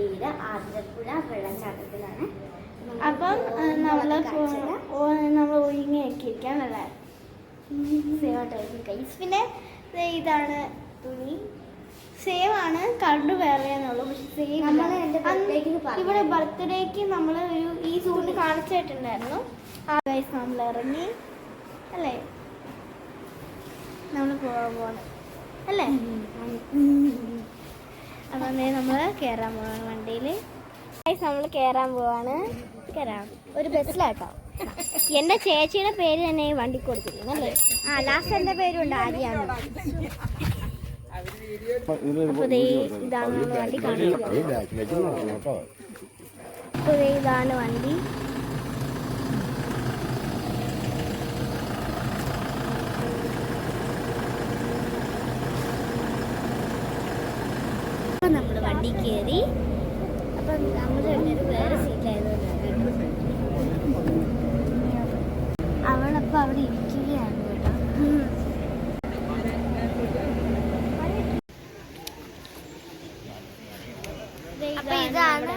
പേര് ആതിരപ്പുഴ വെള്ളച്ചാട്ടത്തിലാണ്. അപ്പം നമ്മൾ ഒരുങ്ങിയൊക്കെ ഇരിക്കാനല്ലേ സേവായിട്ട്. പിന്നെ ഇതാണ് തുണി, സേവ് ആണ്, കറണ്ട് വേറെയാണുള്ളൂ. പക്ഷെ സേവ് ഇവിടെ ബർത്ത്ഡേക്ക് നമ്മൾ ഈ സൂണിൽ കാണിച്ചിട്ടുണ്ടായിരുന്നു. ആ ഗൈസ് നമ്മൾ ഇറങ്ങി അല്ലേ, നമ്മൾ പോവാണ് അല്ലേ. അപ്പം നമ്മൾ കയറാൻ പോവാണ് വണ്ടിയിൽ. ഗൈസ് നമ്മൾ കയറാൻ പോവാണ്. കയറാം ഒരു ബസ്സിലാട്ടോ. എൻ്റെ ചേച്ചിയുടെ പേര് തന്നെ ഈ വണ്ടിക്ക് കൊടുത്തിരിക്കുന്നു അല്ലേ. ലാസ്റ്റ് എൻ്റെ പേരുണ്ട് ആര്യാണ്. അപ്പോൾ ഇതാണ് നമ്മൾ വണ്ടി കാണിക്കുന്നത്. അപ്പോൾ ഇതാണ് വണ്ടി. അപ്പം നമ്മൾ വണ്ടി കയറി. അപ്പം നമ്മൾ വേറെ സീറ്റായതുകൊണ്ടാണ്. അവളപ്പോൾ അവിടെ ഇരിക്കുകയാണ് കേട്ടോ. അപ്പൊ ഇതാണ്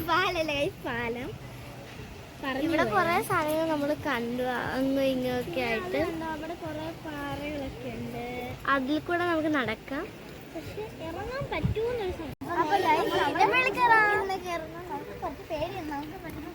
പാലല്ല പാലം. ഇവിടെ കുറെ സ്ഥലങ്ങൾ നമ്മൾ കണ്ടു, അങ്ങും ഇങ്ങൊക്കെ ആയിട്ട്. അവിടെ കുറെ പാറകളൊക്കെ ഉണ്ട്, അതിൽ കൂടെ നമുക്ക് നടക്കാം. പക്ഷെ ഇറങ്ങാൻ പറ്റുമെന്നൊരു സമയം. കുറച്ച് പേര് നമുക്ക് പെട്ടെന്ന്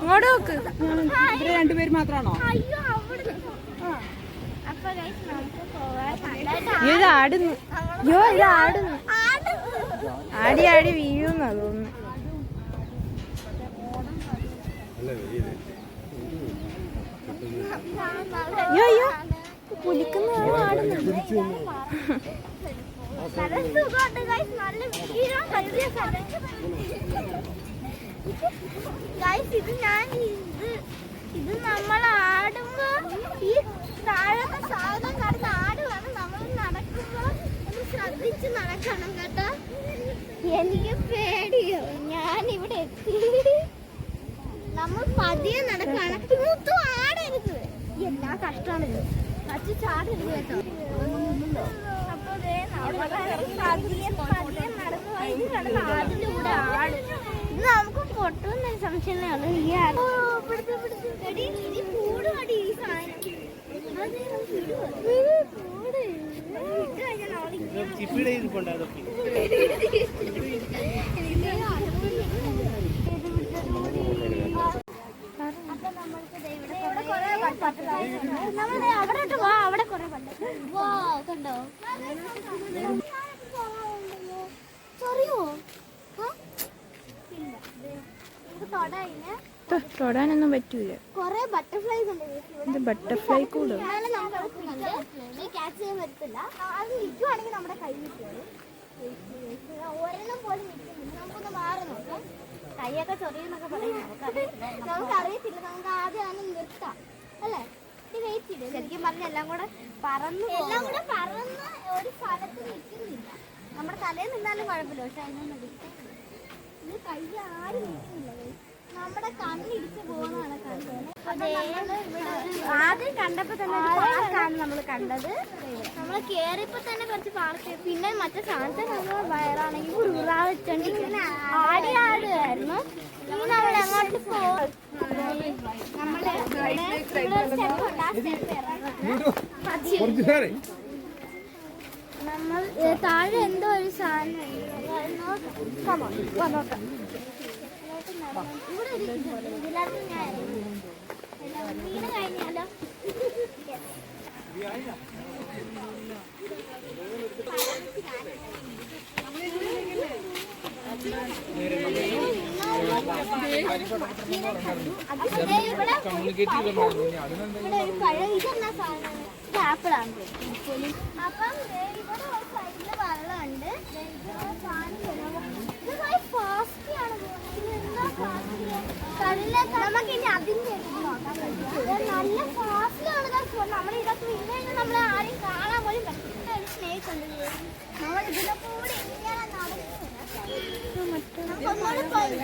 ഇങ്ങോട്ട് നോക്ക്. രണ്ടുപേര് മാത്രമാണോ? ഇത് ആടുന്നു. അയ്യോ ഇത് ആടുന്നു. ആടി ആടി വീഴുന്നാ തോന്നുന്നു. അയ്യോ അയ്യോ പുലിക്കുന്ന ആടുന്നു. ഇത് നമ്മൾ ആടുമ്പോ ഈ താഴത്തെ സാധനം കടന്ന് ആടുവാണ്. നമ്മൾ നടക്കുമ്പോ ശ്രദ്ധിച്ച് നടക്കണം കേട്ടോ. എനിക്ക് പേടിയോ, ഞാനിവിടെ എത്തി. നമ്മൾ പതിയെ നടക്കാണ്. മൊത്തം ആടരുത്, എല്ലാ കഷ്ടമാണിത്. മറ്റു ചാടരുത് കേട്ടോ. അപ്പൊ പതിയെ നടന്നു കിടന്ന് അതിൻ്റെ കൂടെ ആട്. ഇത് നമുക്ക് പൊട്ടുമെന്നൊരു സംശയമാണ്. ഈ കൂട് മതി ഈ സാധനം. അവിടെ വാ, അവിടെ കുറെ കണ്ടോ. ചെറിയോ തൊടാനൊന്നും പറ്റൂല. കൊറേ ബട്ടർഫ്ലൈസ് ഉണ്ട്. ബട്ടർഫ്ലൈ കൂടെ ക്യാച്ച് ചെയ്യാൻ പറ്റില്ല. അത് നിൽക്കുവാണെങ്കിൽ നമ്മുടെ കയ്യിൽ ഒരെണ്ണം പോലും നിൽക്കുന്നില്ല. നമുക്കൊന്ന് മാറി നോക്കാം. കൈയൊക്കെ ചൊറിയെന്നൊക്കെ പറയുന്നത് നമുക്കറിയത്തില്ല. നമുക്ക് ആദ്യം നിർത്താം അല്ലേ. വെയിറ്റ് ചെയ്ത് ശരിക്കും പറഞ്ഞ എല്ലാം കൂടെ പറന്ന് ഒരു സ്ഥലത്ത് നിൽക്കുന്നില്ല. നമ്മുടെ തലയിൽ നിന്നാലും കുഴപ്പമില്ല. പക്ഷെ അതിനൊന്നും ഇത് കൈ ആരും നിൽക്കുന്നില്ല. നമ്മുടെ കണ്ണിടിച്ച് പോകുന്നതാണ് ആദ്യം കണ്ടപ്പോ തന്നെ ഒരു പാർക്കാണ് നമ്മൾ കണ്ടത്. നമ്മൾ കേറിയപ്പോ തന്നെ കുറച്ച് പാർക്ക്. പിന്നെ മറ്റേ സാധനത്തെ നമ്മൾ വയറാണെങ്കിൽ ഉരുളാ വെച്ചോണ്ടിരിക്കുന്ന ആടുമായിരുന്നു. ഇനി നമ്മൾ എങ്ങോട്ട് പോകും? നമ്മൾ താഴെ എന്തോ ഒരു സാധനം നോക്കാം. ഇവിടെ ഇതിനകത്ത് ഞാൻ വീണ് കഴിഞ്ഞാലോ. ആപ്പിളാണ്. അപ്പം ഇവിടെ ഒരു സൈഡില് വെള്ളമുണ്ട്. നമുക്ക് ഇനി അതിന്റെ നല്ല ഫാസ്റ്റിലാണ്. നമ്മൾ ഇതൊക്കെ വീണ് കഴിഞ്ഞാൽ നമ്മൾ ആരെയും കാണാൻ പോലും പറ്റില്ല. പ്ലേസ് ഉണ്ട്. നമ്മൾ ഇതിലെ കൂടി ഇങ്ങനെ നടന്നു പോയി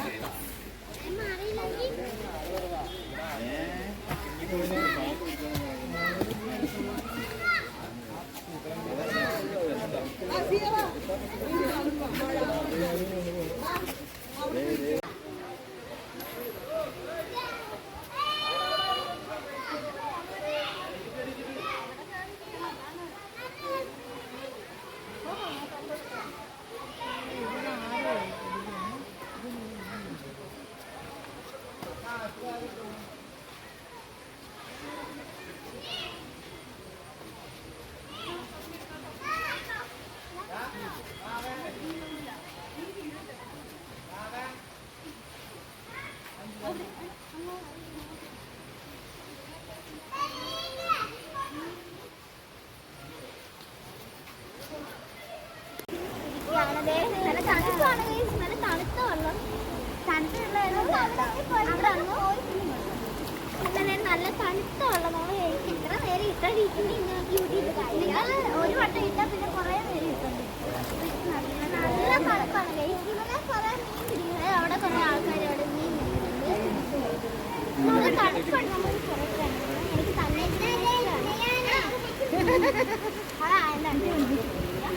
അറിയില്ലെങ്കിൽ നല്ല തണുപ്പാണ്. നല്ല തണുത്ത വെള്ളം, തണുത്ത നല്ല തണുത്ത വെള്ളം. നമ്മൾ എത്ര നേരം ഇട്ടിരിക്കുന്ന ഒരു വട്ടം ഇട്ടാൽ പിന്നെ കുറേ നേരം ഇട്ടുണ്ട്. നല്ല തണുപ്പാണ്. ഇവിടെ കുറെ മീൻ പിടിക്കുന്നത്, അവിടെ കുറെ ആൾക്കാർ അവിടെ മീൻ പിടിക്കുന്നുണ്ട്. നല്ല തണുപ്പാണ്. നമ്മൾ എനിക്ക് തന്നെ നല്ല സുഖമുണ്ട്.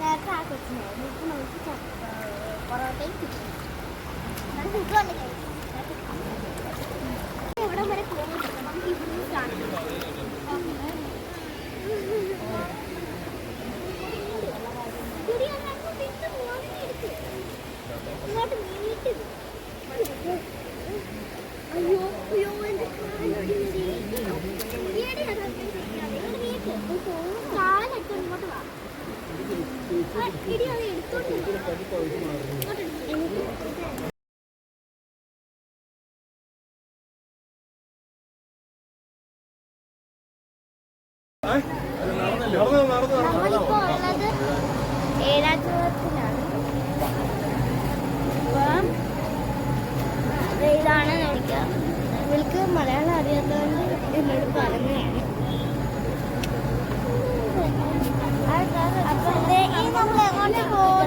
നേരത്തെ ആ കൊച്ചിനായിരുന്നു പൊറോട്ടയും നല്ല സുഖമുണ്ട്. എവിടെ വരെ പോകുന്നുണ്ട് നമുക്ക് ഇവിടുന്ന് സ്റ്റാർട്ട് ഇങ്ങോട്ട് നീട്ടി. അയ്യോ അയ്യോ എന്റെ കാലൊക്കെ ഇങ്ങോട്ട് വാ. ഇടി അത് എടുത്തോണ്ട് നമ്മളിപ്പോ ഉള്ളത് ഏഴാറ്റുളത്തിലാണ്. അപ്പം ഇതാണ് ഇവൾക്ക് മലയാളം അറിയാത്തതുകൊണ്ട് എന്നോട് പറഞ്ഞതാണ്. അപ്പൊ നമ്മൾ എങ്ങോട്ട് പോകും?